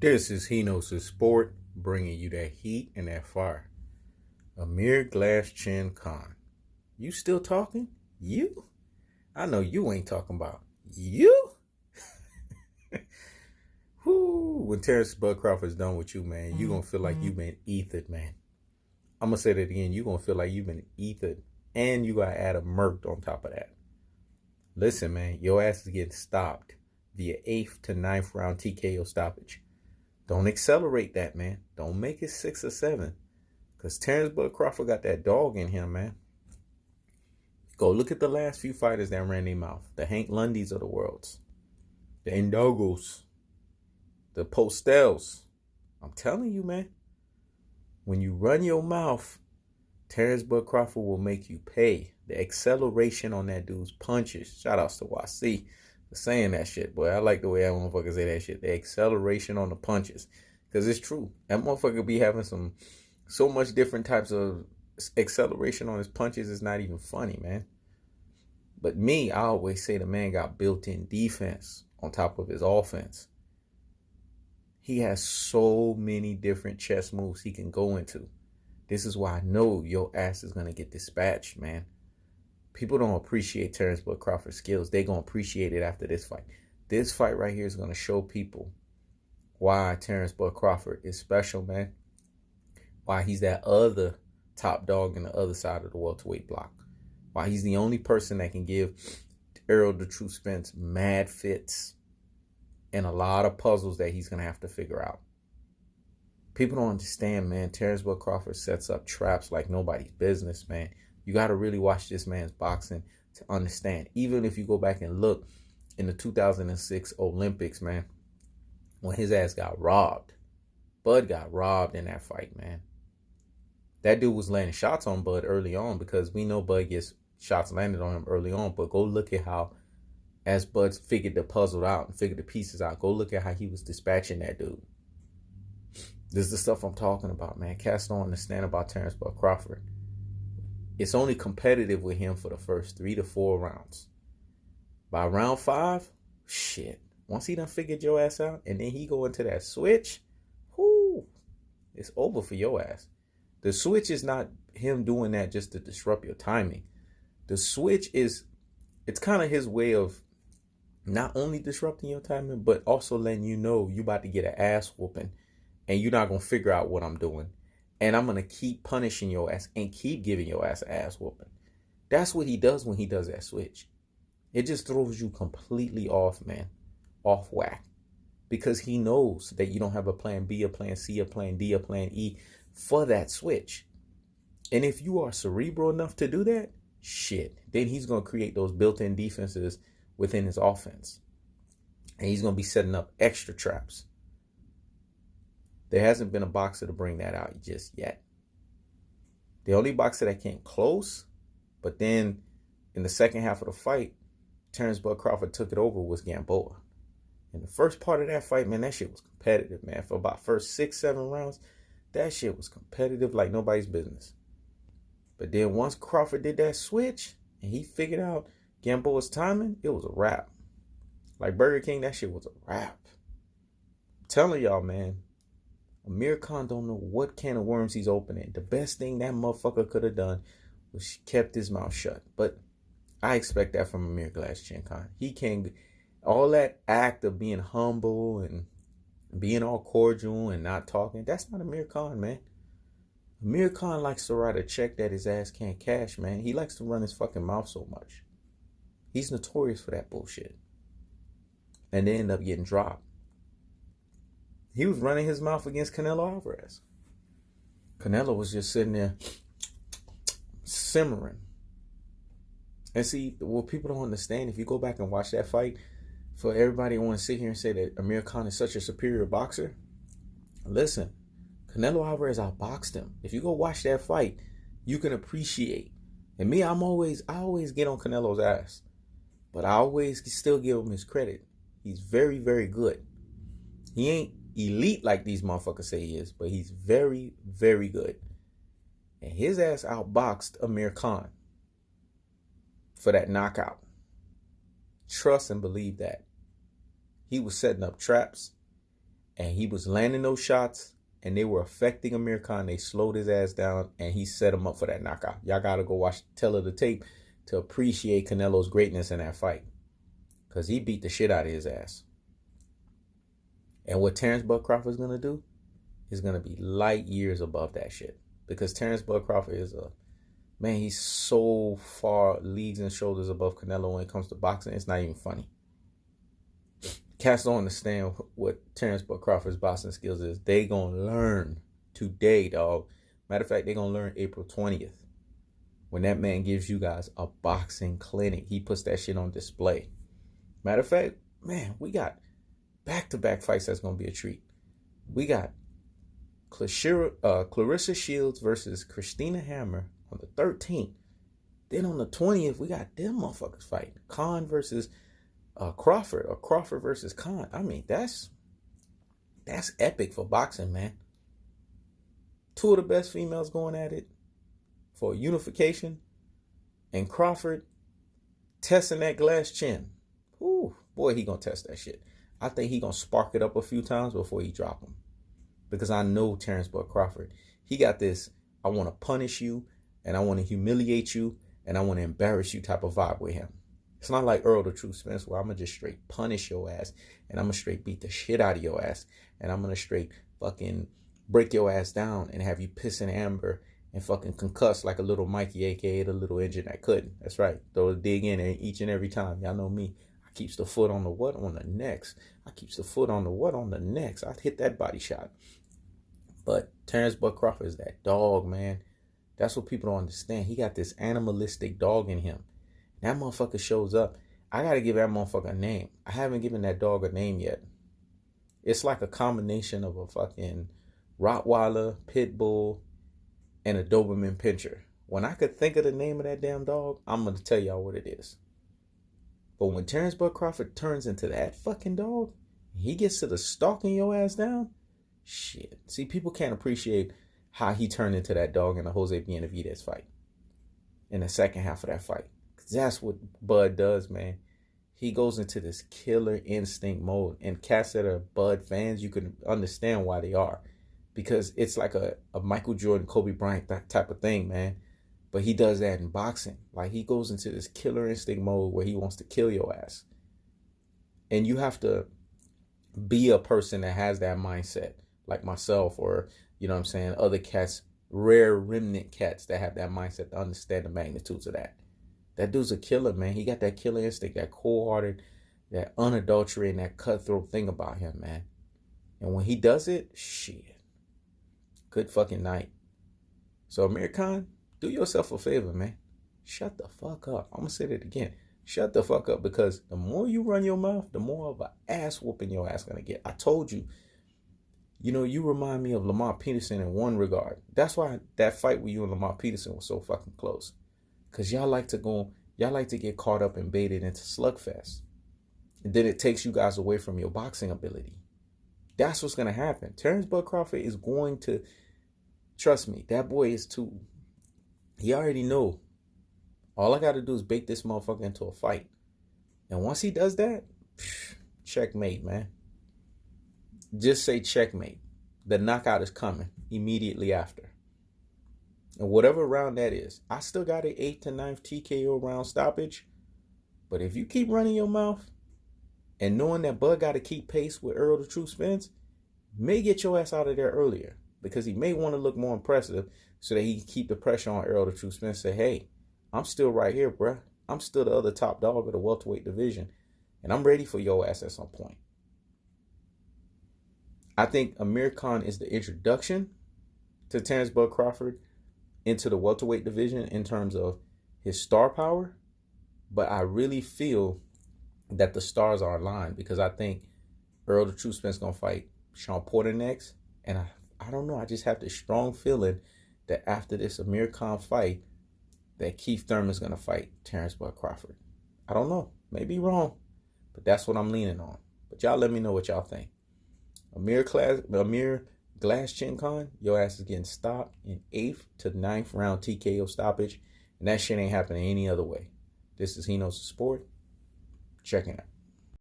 This is He Knows His Sport, bringing you that heat and that fire. Amir Glass Chin Khan. You still talking? You? I know you ain't talking about you. Whoo, when Terrence Crawford's done with you, man, you going to feel like you've been ethered, man. I'm going to say that again. You're going to feel like you've been ethered, and you got to add a murked on top of that. Listen, man, your ass is getting stopped via 8th to 9th round TKO stoppage. Don't accelerate that, man. Don't make it 6 or 7. Because Terrence Crawford got that dog in him, man. Go look at the last few fighters that ran their mouth. The Hank Lundys of the worlds. The Indogos. The Postels. I'm telling you, man. When you run your mouth, Terrence Crawford will make you pay. The acceleration on that dude's punches. Shout outs to YC for saying that shit, boy. I like the way that motherfucker say that shit. The acceleration on the punches. Because it's true. That motherfucker be having so much different types of acceleration on his punches. It's not even funny, man. But me, I always say the man got built-in defense on top of his offense. He has so many different chess moves he can go into. This is why I know your ass is going to get dispatched, man. People don't appreciate Terrence Crawford's skills. They're going to appreciate it after this fight. This fight right here is going to show people why Terrence Crawford is special, man. Why he's that other top dog in the other side of the welterweight block. Why he's the only person that can give Errol the True Spence mad fits and a lot of puzzles that he's going to have to figure out. People don't understand, man. Terrence Crawford sets up traps like nobody's business, man. You got to really watch this man's boxing to understand. Even if you go back and look in the 2006 Olympics, man, when his ass got robbed. Bud got robbed in that fight, man. That dude was landing shots on Bud early on because we know Bud gets shots landed on him early on. But go look at how, as Bud figured the puzzle out and figured the pieces out, go look at how he was dispatching that dude. This is the stuff I'm talking about, man. Cats don't understand about Terrence Crawford. It's only competitive with him for the first 3 to 4 rounds. By round 5, shit. Once he done figured your ass out and then he go into that switch, whoo, it's over for your ass. The switch is not him doing that just to disrupt your timing. The switch is, it's kind of his way of not only disrupting your timing, but also letting you know you about to get an ass whooping and you're not going to figure out what I'm doing. And I'm going to keep punishing your ass and keep giving your ass an ass whooping. That's what he does when he does that switch. It just throws you completely off, man. Off whack. Because he knows that you don't have a plan B, a plan C, a plan D, a plan E for that switch. And if you are cerebral enough to do that, shit, then he's going to create those built-in defenses within his offense. And he's going to be setting up extra traps. There hasn't been a boxer to bring that out just yet. The only boxer that came close, but then in the second half of the fight, Terrence Crawford took it over was Gamboa. In the first part of that fight, man, that shit was competitive, man. For about first 6, 7 rounds, that shit was competitive like nobody's business. But then once Crawford did that switch and he figured out Gamboa's timing, it was a wrap. Like Burger King, that shit was a wrap. I'm telling y'all, man, Amir Khan don't know what can of worms he's opening. The best thing that motherfucker could have done was kept his mouth shut. But I expect that from Amir Glass Chin Khan. He can't, all that act of being humble and being all cordial and not talking, that's not Amir Khan, man. Amir Khan likes to write a check that his ass can't cash, man. He likes to run his fucking mouth so much. He's notorious for that bullshit. And they end up getting dropped. He was running his mouth against Canelo Alvarez. Canelo was just sitting there simmering. And see, what people don't understand, if you go back and watch that fight, for everybody who want to sit here and say that Amir Khan is such a superior boxer, listen, Canelo Alvarez outboxed him. If you go watch that fight, you can appreciate. And me, I always get on Canelo's ass. But I always still give him his credit. He's very, very good. He ain't elite like these motherfuckers say he is, but he's very, very good. And his ass outboxed Amir Khan for that knockout. Trust and believe that. He was setting up traps. and he was landing those shots, and they were affecting Amir Khan. They slowed his ass down, and he set him up for that knockout. Y'all got to go watch the tape to appreciate Canelo's greatness in that fight, because he beat the shit out of his ass. And what Terence Bud Crawford is going to do is going to be light years above that shit, because Terence Bud Crawford is he's so far leagues and shoulders above Canelo when it comes to boxing. It's not even funny. Cats don't understand what Terence Bud Crawford's boxing skills is. They gonna learn today, dog. Matter of fact, they gonna learn April 20th. When that man gives you guys a boxing clinic. He puts that shit on display. Matter of fact, man, we got back-to-back fights that's gonna be a treat. We got Clarissa Shields versus Christina Hammer on the 13th. Then on the 20th, we got them motherfuckers fighting. Khan versus Crawford, or Crawford versus Khan. I mean, that's epic for boxing, man. Two of the best females going at it for unification, and Crawford testing that glass chin. Ooh, boy, he gonna test that shit. I think he gonna spark it up a few times before he drop him, because I know Terence Bud Crawford. He got this, I want to punish you, and I want to humiliate you, and I want to embarrass you type of vibe with him. It's not like Errol the True Spence, where I'm going to just straight punish your ass, and I'm going to straight beat the shit out of your ass, and I'm going to straight fucking break your ass down and have you piss in amber and fucking concuss like a little Mikey, a.k.a. the little engine that couldn't. That's right. Throw a dig in each and every time. Y'all know me. I keeps the foot on the what? On the next. I keeps the foot on the what? On the next. I hit that body shot. But Terence Bud Crawford is that dog, man. That's what people don't understand. He got this animalistic dog in him. That motherfucker shows up. I got to give that motherfucker a name. I haven't given that dog a name yet. It's like a combination of a fucking Rottweiler, Pit Bull, and a Doberman Pinscher. When I could think of the name of that damn dog, I'm going to tell y'all what it is. But when Terence Bud Crawford turns into that fucking dog, he gets to the stalking your ass down, shit. See, people can't appreciate how he turned into that dog in the Jose Benavidez fight. In the second half of that fight. That's what Bud does, man. He goes into this killer instinct mode. And cats that are Bud fans, you can understand why they are. Because it's like a Michael Jordan, Kobe Bryant type of thing, man. But he does that in boxing. Like, he goes into this killer instinct mode where he wants to kill your ass. And you have to be a person that has that mindset. Like myself, or, you know what I'm saying, other cats, rare remnant cats that have that mindset to understand the magnitudes of that. That dude's a killer, man. He got that killer instinct, that cold-hearted, that unadulterated, that cutthroat thing about him, man. And when he does it, shit. Good fucking night. So, Amir Khan, do yourself a favor, man. Shut the fuck up. I'm going to say that again. Shut the fuck up, because the more you run your mouth, the more of an ass whooping your ass going to get. I told you. You know, you remind me of Lamar Peterson in one regard. That's why that fight with you and Lamar Peterson was so fucking close. Because y'all like to get caught up and baited into slugfest. And then it takes you guys away from your boxing ability. That's what's going to happen. Terence Bud Crawford is going to, trust me, that boy is too, he already know. All I got to do is bait this motherfucker into a fight. And once he does that, checkmate, man. Just say checkmate. The knockout is coming immediately after. And whatever round that is, I still got an 8th to 9th TKO round stoppage. But if you keep running your mouth and knowing that Bud got to keep pace with Errol the True Spence, may get your ass out of there earlier, because he may want to look more impressive so that he can keep the pressure on Errol the True Spence. Say, hey, I'm still right here, bruh. I'm still the other top dog of the welterweight division, and I'm ready for your ass at some point. I think Amir Khan is the introduction to Terence Bud Crawford into the welterweight division in terms of his star power. But I really feel that the stars are aligned, because I think Errol the True Spence is going to fight Shawn Porter next. And I don't know. I just have this strong feeling that after this Amir Khan fight, that Keith Thurman is going to fight Terence Bud Crawford. I don't know. Maybe wrong. But that's what I'm leaning on. But y'all let me know what y'all think. Amir Glass Chin Khan, your ass is getting stopped in 8th to 9th round TKO stoppage. And that shit ain't happening any other way. This is He Knows the Sport. Checking out.